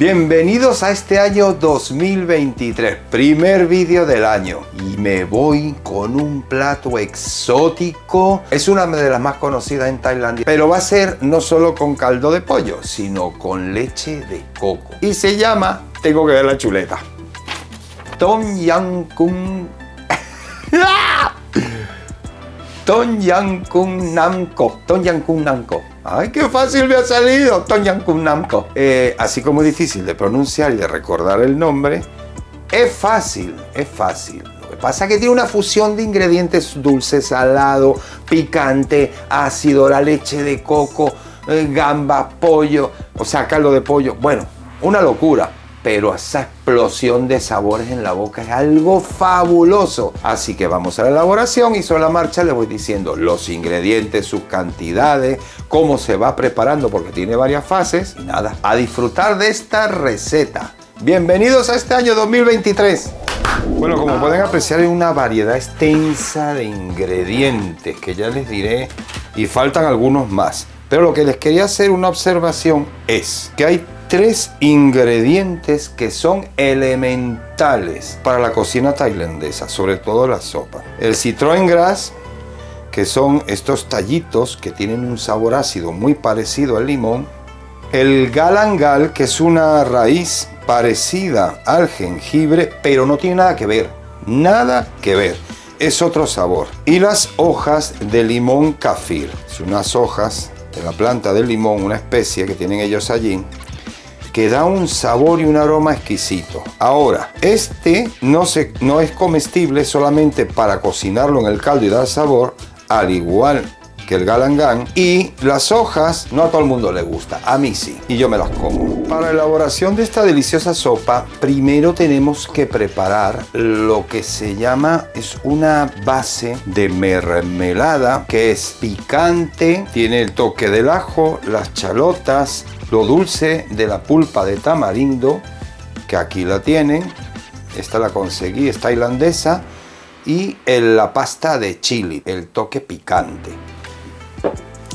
Bienvenidos a este año 2023, primer vídeo del año, y me voy con un plato exótico. Es una de las más conocidas en Tailandia, pero va a ser no solo con caldo de pollo, sino con leche de coco. Y se llama, tengo que ver la chuleta, Tom Yam Goong Tom Yam Goong Nam Kop. Tom Yam Goong Nam Kop. ¡Ay, qué fácil me ha salido! Tom Yam Goong Nam Kop. Así como es difícil de pronunciar y de recordar el nombre, es fácil, es fácil. Lo que pasa es que tiene una fusión de ingredientes dulce, salado, picante, ácido, la leche de coco, gambas, pollo, o sea, caldo de pollo. Bueno, una locura. Pero esa explosión de sabores en la boca es algo fabuloso. Así que vamos a la elaboración y sobre la marcha les voy diciendo los ingredientes, sus cantidades, cómo se va preparando porque tiene varias fases. Y nada, a disfrutar de esta receta. Bienvenidos a este año 2023. Bueno, como pueden apreciar, hay una variedad extensa de ingredientes que ya les diré y faltan algunos más. Pero lo que les quería hacer una observación es que hay 3 ingredientes que son elementales para la cocina tailandesa, sobre todo la sopa. El citron gras, que son estos tallitos que tienen un sabor ácido muy parecido al limón. El galangal, que es una raíz parecida al jengibre, pero no tiene nada que ver. Nada que ver. Es otro sabor. Y las hojas de limón kafir. Son unas hojas de la planta del limón, una especie que tienen ellos allí, que da un sabor y un aroma exquisito. Ahora, este no es comestible solamente para cocinarlo en el caldo y dar sabor, al igual que el galangal. Y las hojas no a todo el mundo le gusta, a mí sí, y yo me las como. Para la elaboración de esta deliciosa sopa, primero tenemos que preparar lo que se llama, es una base de mermelada, que es picante, tiene el toque del ajo, las chalotas, lo dulce de la pulpa de tamarindo, que aquí la tienen, esta la conseguí, es tailandesa, y la pasta de chili, el toque picante.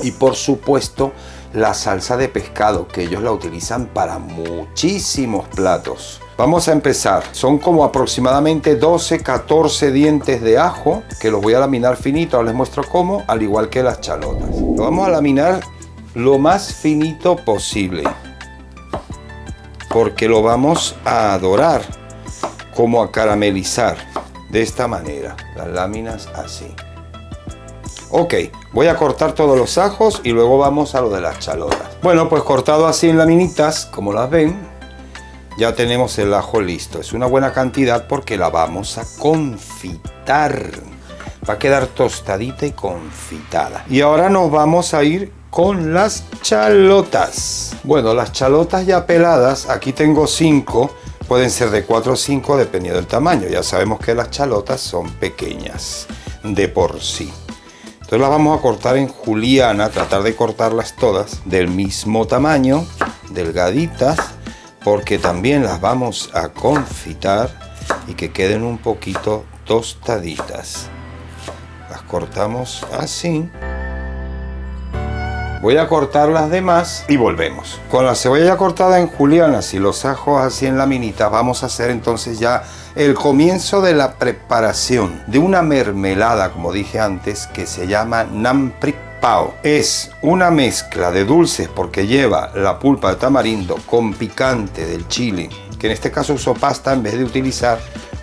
Y por supuesto la salsa de pescado, que ellos la utilizan para muchísimos platos. Vamos a empezar. Son como aproximadamente 12-14 dientes de ajo, que los voy a laminar finito, ahora les muestro cómo, al igual que las chalotas. Lo vamos a laminar lo más finito posible, porque lo vamos a dorar, como a caramelizar, de esta manera, las láminas así. Ok, voy a cortar todos los ajos y luego vamos a lo de las chalotas. Bueno, pues cortado así en laminitas, como las ven, ya tenemos el ajo listo. Es una buena cantidad porque la vamos a confitar. Va a quedar tostadita y confitada. Y ahora nos vamos a ir con las chalotas. Bueno, las chalotas ya peladas, aquí tengo 5, pueden ser de 4 o 5 dependiendo del tamaño. Ya sabemos que las chalotas son pequeñas de por sí. Entonces las vamos a cortar en juliana, tratar de cortarlas todas del mismo tamaño, delgaditas, porque también las vamos a confitar y que queden un poquito tostaditas. Las cortamos así. Voy a cortar las demás y volvemos. Con la cebolla ya cortada en julianas y los ajos así en laminitas, vamos a hacer entonces ya el comienzo de la preparación de una mermelada, como dije antes, que se llama Nam Prik Pao. Es una mezcla de dulces porque lleva la pulpa de tamarindo con picante del chile, que en este caso uso pasta en vez de utilizar,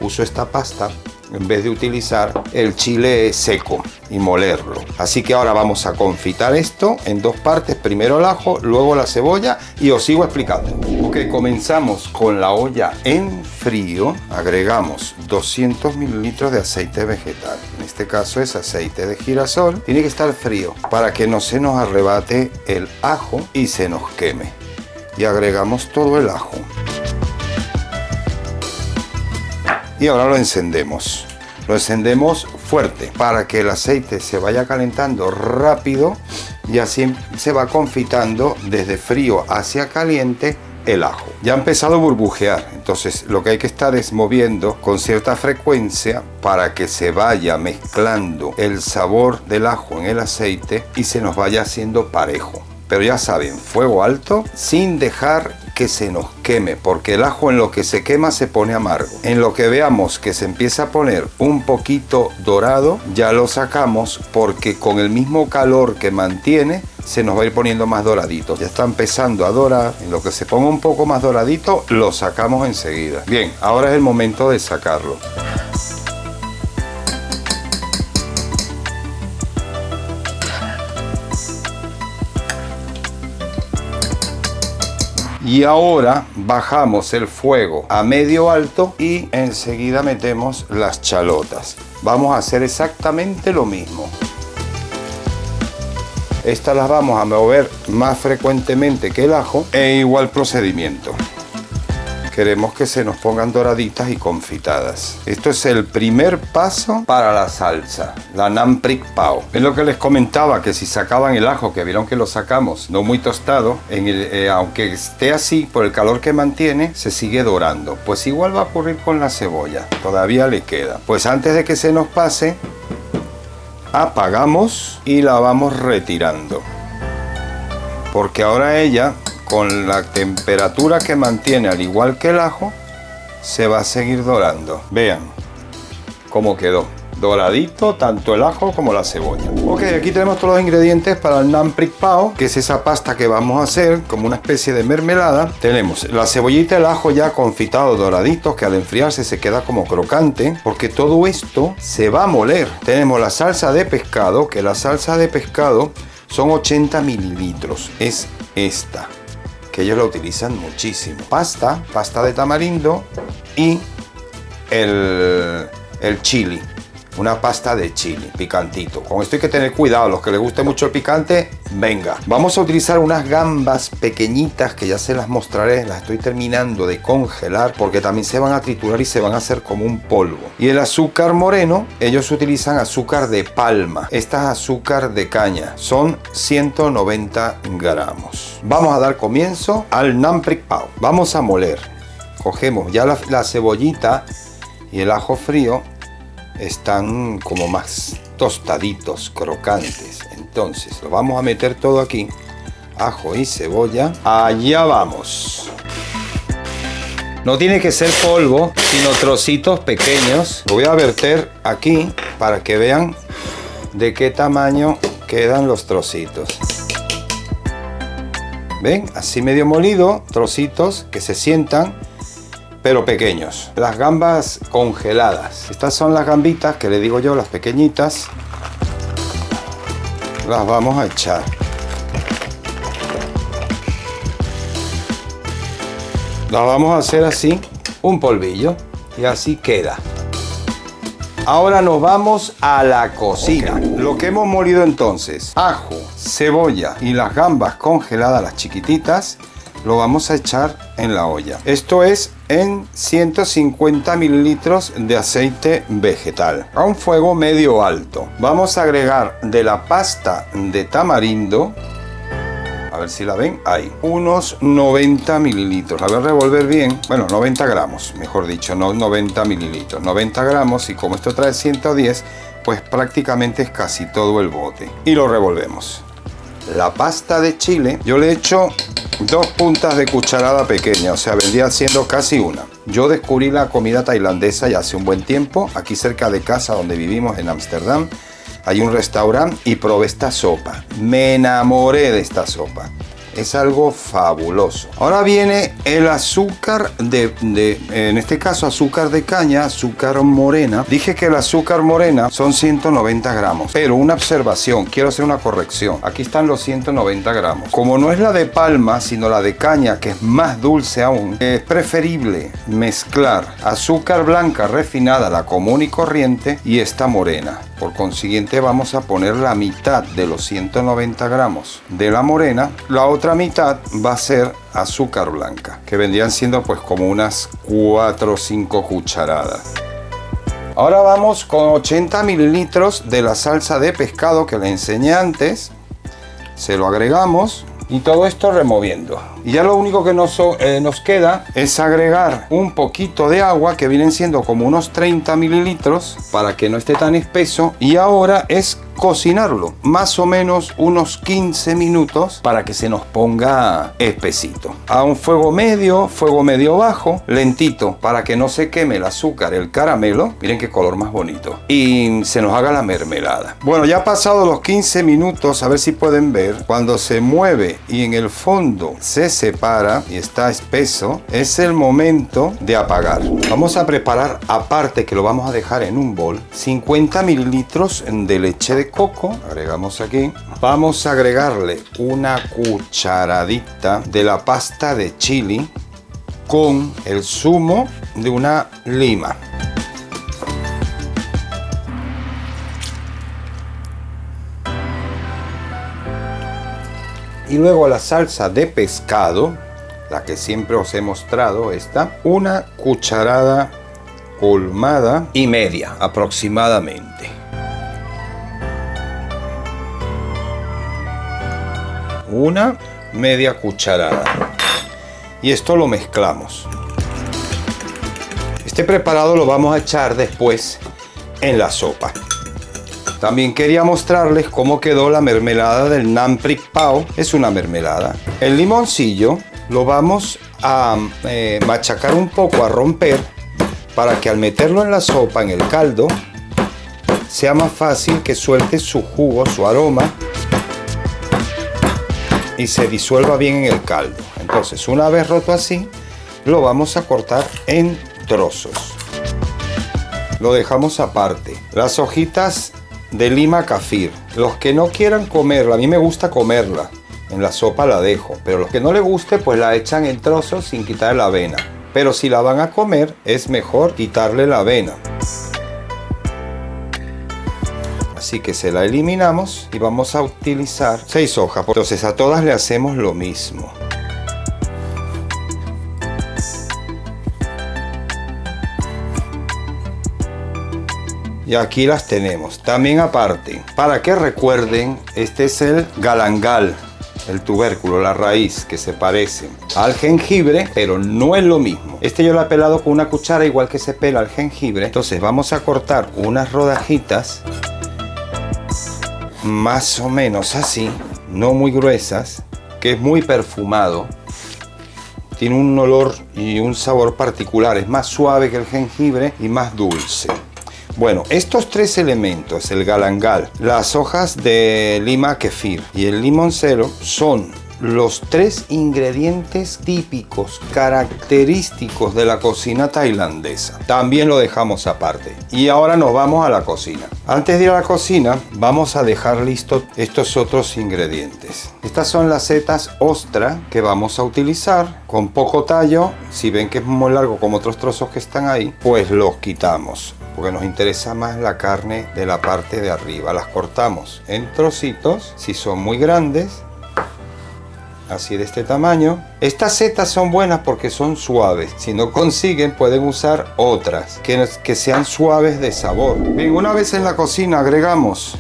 uso esta pasta en vez de utilizar el chile seco y molerlo. Así que ahora vamos a confitar esto en 2 partes, primero el ajo, luego la cebolla, y os sigo explicando. Ok, comenzamos con la olla en frío, agregamos 200 mililitros de aceite vegetal, en este caso es aceite de girasol, tiene que estar frío para que no se nos arrebate el ajo y se nos queme. Y agregamos todo el ajo. Y ahora lo encendemos. Lo encendemos fuerte para que el aceite se vaya calentando rápido y así se va confitando desde frío hacia caliente el ajo. Ya ha empezado a burbujear, entonces lo que hay que estar es moviendo con cierta frecuencia para que se vaya mezclando el sabor del ajo en el aceite y se nos vaya haciendo parejo. Pero ya saben, fuego alto sin dejar que se nos queme, porque el ajo en lo que se quema se pone amargo. En lo que veamos que se empieza a poner un poquito dorado, ya lo sacamos, porque con el mismo calor que mantiene se nos va a ir poniendo más doradito. Ya está empezando a dorar. En lo que se ponga un poco más doradito, lo sacamos enseguida. Bien, ahora es el momento de sacarlo. Y ahora bajamos el fuego a medio alto y enseguida metemos las chalotas. Vamos a hacer exactamente lo mismo. Estas las vamos a mover más frecuentemente que el ajo e igual procedimiento. Queremos que se nos pongan doraditas y confitadas. Esto es el primer paso para la salsa, la Nam Prik Pao. Es lo que les comentaba, que si sacaban el ajo, que vieron que lo sacamos no muy tostado, aunque esté así, por el calor que mantiene, se sigue dorando. Pues igual va a ocurrir con la cebolla, todavía le queda. Pues antes de que se nos pase, apagamos y la vamos retirando. Porque ahora ella, con la temperatura que mantiene, al igual que el ajo, se va a seguir dorando. Vean cómo quedó. Doradito tanto el ajo como la cebolla. Ok, aquí tenemos todos los ingredientes para el Nam Prik Pao, que es esa pasta que vamos a hacer como una especie de mermelada. Tenemos la cebollita y el ajo ya confitados, doraditos, que al enfriarse se queda como crocante, porque todo esto se va a moler. Tenemos la salsa de pescado, que la salsa de pescado son 80 mililitros. Es esta, que ellos la utilizan muchísimo. Pasta de tamarindo y el chili. Una pasta de chili, picantito. Con esto hay que tener cuidado, los que les guste mucho el picante, venga. Vamos a utilizar unas gambas pequeñitas que ya se las mostraré, las estoy terminando de congelar porque también se van a triturar y se van a hacer como un polvo. Y el azúcar moreno, ellos utilizan azúcar de palma. Esta es azúcar de caña, son 190 gramos. Vamos a dar comienzo al Nam Prik Pao. Vamos a moler. Cogemos ya la cebollita y el ajo frío. Están como más tostaditos, crocantes. Entonces lo vamos a meter todo aquí, ajo y cebolla. Allá vamos. No tiene que ser polvo, sino trocitos pequeños. Lo voy a verter aquí para que vean de qué tamaño quedan los trocitos. ¿Ven? Así medio molido, trocitos que se sientan, pero pequeños. Las gambas congeladas. Estas son las gambitas que le digo yo, las pequeñitas. Las vamos a echar. Las vamos a hacer así, un polvillo, y así queda. Ahora nos vamos a la cocina. Okay. Lo que hemos molido entonces, ajo, cebolla y las gambas congeladas, las chiquititas, lo vamos a echar en la olla. Esto es en 150 mililitros de aceite vegetal a un fuego medio alto. Vamos a agregar de la pasta de tamarindo, a ver si la ven, ahí, unos 90 mililitros. A ver, revolver bien. Bueno, 90 gramos, mejor dicho, no 90 mililitros. 90 gramos, y como esto trae 110, pues prácticamente es casi todo el bote. Y lo revolvemos. La pasta de chile, yo le echo 2 puntas de cucharada pequeña, o sea, vendría siendo casi una. Yo descubrí la comida tailandesa ya hace un buen tiempo, aquí cerca de casa donde vivimos en Ámsterdam. Hay un restaurante y probé esta sopa. Me enamoré de esta sopa. Es algo fabuloso. Ahora viene el azúcar en este caso azúcar de caña, azúcar morena. Dije que el azúcar morena son 190 gramos. Pero una observación, quiero hacer una corrección. Aquí están los 190 gramos. Como no es la de palma, sino la de caña, que es más dulce aún, es preferible mezclar azúcar blanca refinada, la común y corriente, y esta morena. Por consiguiente vamos a poner la mitad de los 190 gramos de la morena. La otra mitad va a ser azúcar blanca, que vendrían siendo pues como unas 4 o 5 cucharadas. Ahora vamos con 80 mililitros de la salsa de pescado que le enseñé antes. Se lo agregamos y todo esto removiendo. Y ya lo único que nos queda es agregar un poquito de agua, que vienen siendo como unos 30 mililitros, para que no esté tan espeso. Y ahora es cocinarlo, más o menos unos 15 minutos, para que se nos ponga espesito. A un fuego medio bajo, lentito, para que no se queme el azúcar, el caramelo. Miren qué color más bonito. Y se nos haga la mermelada. Bueno, ya pasado los 15 minutos, a ver si pueden ver, cuando se mueve y en el fondo se separa y está espeso, es el momento de apagar. Vamos a preparar aparte, que lo vamos a dejar en un bol, 50 mililitros de leche de coco. Agregamos aquí. Vamos a agregarle una cucharadita de la pasta de chili con el zumo de una lima. Y luego la salsa de pescado, la que siempre os he mostrado, una cucharada colmada y media aproximadamente. Una media cucharada. Y esto lo mezclamos. Este preparado lo vamos a echar después en la sopa. También quería mostrarles cómo quedó la mermelada del Nam Prik Pao. Es una mermelada. El limoncillo lo vamos a machacar un poco, a romper, para que al meterlo en la sopa, en el caldo, sea más fácil que suelte su jugo, su aroma, y se disuelva bien en el caldo. Entonces, una vez roto así, lo vamos a cortar en trozos. Lo dejamos aparte. Las hojitas de lima kafir, los que no quieran comerla, a mí me gusta comerla, en la sopa la dejo, pero los que no les guste, pues la echan en trozos sin quitar la avena. Pero si la van a comer, es mejor quitarle la avena. Así que se la eliminamos y vamos a utilizar 6 hojas. Entonces a todas le hacemos lo mismo. Y aquí las tenemos. También aparte, para que recuerden, este es el galangal, el tubérculo, la raíz, que se parece al jengibre, pero no es lo mismo. Este yo lo he pelado con una cuchara, igual que se pela el jengibre. Entonces vamos a cortar unas rodajitas, más o menos así, no muy gruesas, que es muy perfumado. Tiene un olor y un sabor particular, es más suave que el jengibre y más dulce. Bueno, estos 3 elementos, el galangal, las hojas de lima kefir y el limoncero, son los 3 ingredientes típicos, característicos de la cocina tailandesa. También lo dejamos aparte. Y ahora nos vamos a la cocina. Antes de ir a la cocina, vamos a dejar listos estos otros ingredientes. Estas son las setas ostra que vamos a utilizar con poco tallo. Si ven que es muy largo como otros trozos que están ahí, pues los quitamos, porque nos interesa más la carne de la parte de arriba. Las cortamos en trocitos, si son muy grandes, así de este tamaño. Estas setas son buenas porque son suaves. Si no consiguen, pueden usar otras que sean suaves de sabor. Bien, una vez en la cocina agregamos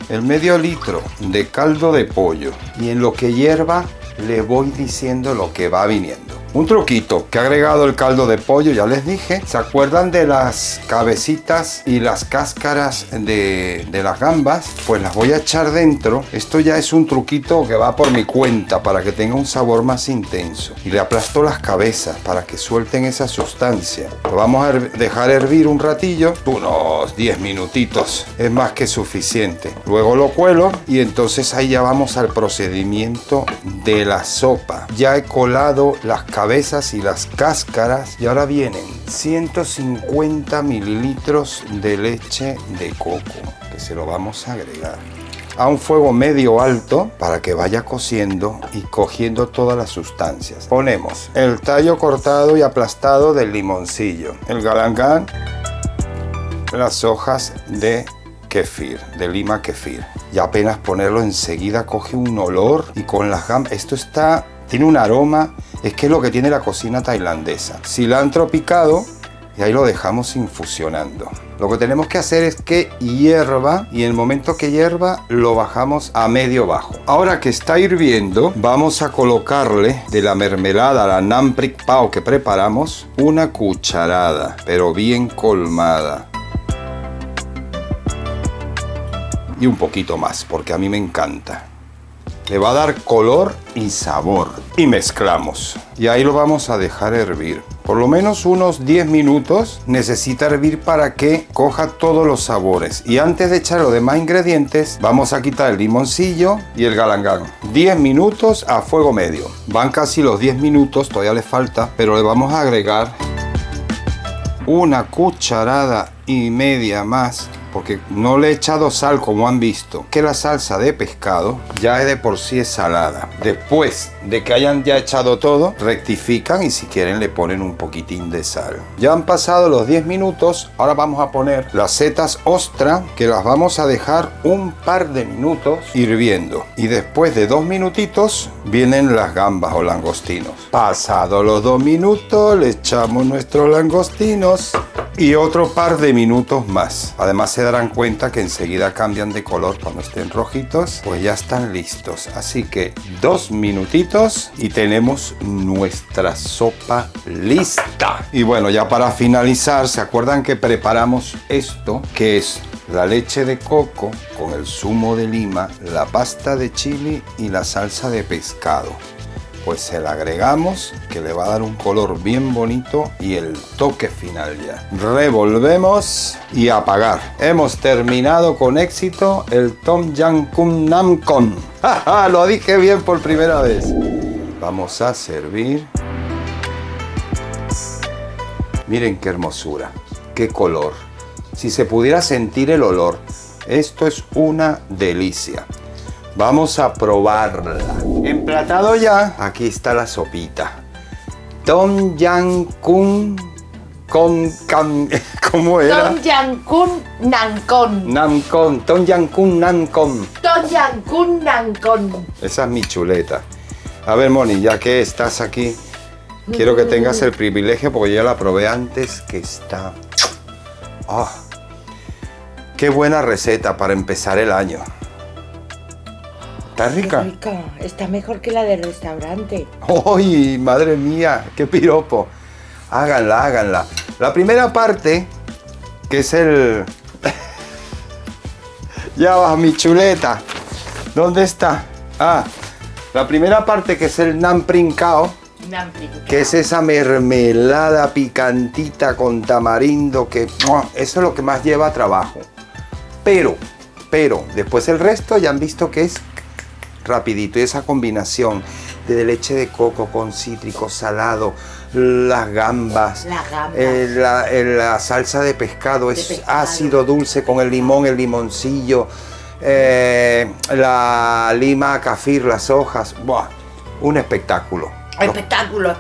el medio litro de caldo de pollo y en lo que hierva le voy diciendo lo que va viniendo. Un truquito que ha agregado el caldo de pollo, ya les dije. ¿Se acuerdan de las cabecitas y las cáscaras de las gambas? Pues las voy a echar dentro. Esto ya es un truquito que va por mi cuenta para que tenga un sabor más intenso. Y le aplasto las cabezas para que suelten esa sustancia. Lo vamos a dejar hervir un ratillo, unos 10 minutitos. Es más que suficiente. Luego lo cuelo y entonces ahí ya vamos al procedimiento de la sopa. Ya he colado las cabezas y las cáscaras y ahora vienen 150 mililitros de leche de coco, que se lo vamos a agregar a un fuego medio alto para que vaya cociendo y cogiendo todas las sustancias. Ponemos el tallo cortado y aplastado del limoncillo, el galangal, las hojas de kefir, de lima kefir, y apenas ponerlo enseguida coge un olor. Y con las gambas, esto tiene un aroma, es que es lo que tiene la cocina tailandesa. Cilantro picado Y ahí lo dejamos infusionando. Lo que tenemos que hacer es que hierva y en el momento que hierva lo bajamos a medio bajo. Ahora que está hirviendo, vamos a colocarle de la mermelada, la Nam Prik Pao que preparamos, una cucharada, pero bien colmada. Y un poquito más, porque a mí me encanta. Le va a dar color y sabor. Y mezclamos. Y ahí lo vamos a dejar hervir. Por lo menos unos 10 minutos necesita hervir para que coja todos los sabores. Y antes de echar los demás ingredientes, vamos a quitar el limoncillo y el galangal. 10 minutos a fuego medio. Van casi los 10 minutos, todavía le falta, pero le vamos a agregar una cucharada y media más, porque no le he echado sal como han visto, que la salsa de pescado ya de por sí es salada. Después de que hayan ya echado todo, rectifican y si quieren le ponen un poquitín de sal. Ya han pasado los 10 minutos, ahora vamos a poner las setas ostra, que las vamos a dejar un par de minutos hirviendo. Y después de 2 minutitos vienen las gambas o langostinos. Pasados los 2 minutos le echamos nuestros langostinos y otro par de minutos más. Además se darán cuenta que enseguida cambian de color cuando estén rojitos, pues ya están listos. Así que 2 minutitos y tenemos nuestra sopa lista. Y bueno, ya para finalizar, ¿se acuerdan que preparamos esto? Que es la leche de coco con el zumo de lima, la pasta de chili y la salsa de pescado. Pues se la agregamos, que le va a dar un color bien bonito y el toque final ya. Revolvemos y apagar. Hemos terminado con éxito el Tom Yam Goong Nam Con. Lo dije bien por primera vez. Vamos a servir. Miren qué hermosura, qué color. Si se pudiera sentir el olor, esto es una delicia. Vamos a probarla. Emplatado ya, aquí está la sopita. Tom Yam Goong con ¿cómo era? Tom Yam Goong Nam Con. Nam Con, Tom Yam Goong Nam Con. Tom Yam Goong Nam Con. Esa es mi chuleta. A ver, Moni, ya que estás aquí, quiero que tengas el privilegio porque ya la probé antes, que está... ¡Oh! ¡Qué buena receta para empezar el año! ¿Está rica? Qué rica. Está mejor que la del restaurante. ¡Ay, madre mía! ¡Qué piropo! Háganla, háganla. La primera parte, que es el... Ya va, mi chuleta. ¿Dónde está? Ah, la primera parte, que es el Nam Prik Pao, que es esa mermelada picantita con tamarindo, que eso es lo que más lleva trabajo. Pero, después el resto ya han visto que es rapidito. Y esa combinación de leche de coco con cítrico salado, las gambas, la salsa de pescado, es ácido dulce con el limón, el limoncillo, la lima kafir, las hojas. ¡Buah! Un espectáculo. Espectáculo.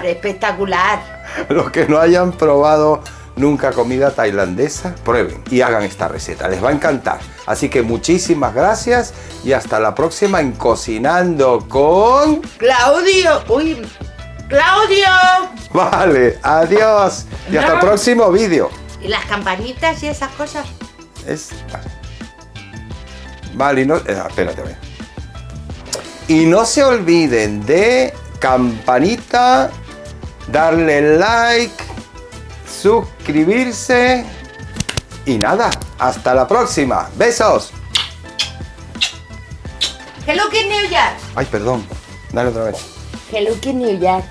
Espectacular. Los que no hayan probado nunca comida tailandesa, prueben y hagan esta receta, les va a encantar. Así que muchísimas gracias y hasta la próxima en Cocinando con... Claudio. ¡Uy! ¡Claudio! Vale, adiós y hasta el próximo vídeo. ¿Y las campanitas y esas cosas? Vale, no... espérate, a ver. Y no se olviden de campanita, darle like, suscribirse y nada, hasta la próxima. Besos. Hello Kitty New York. Ay, perdón. Dale otra vez. Hello Kitty New York.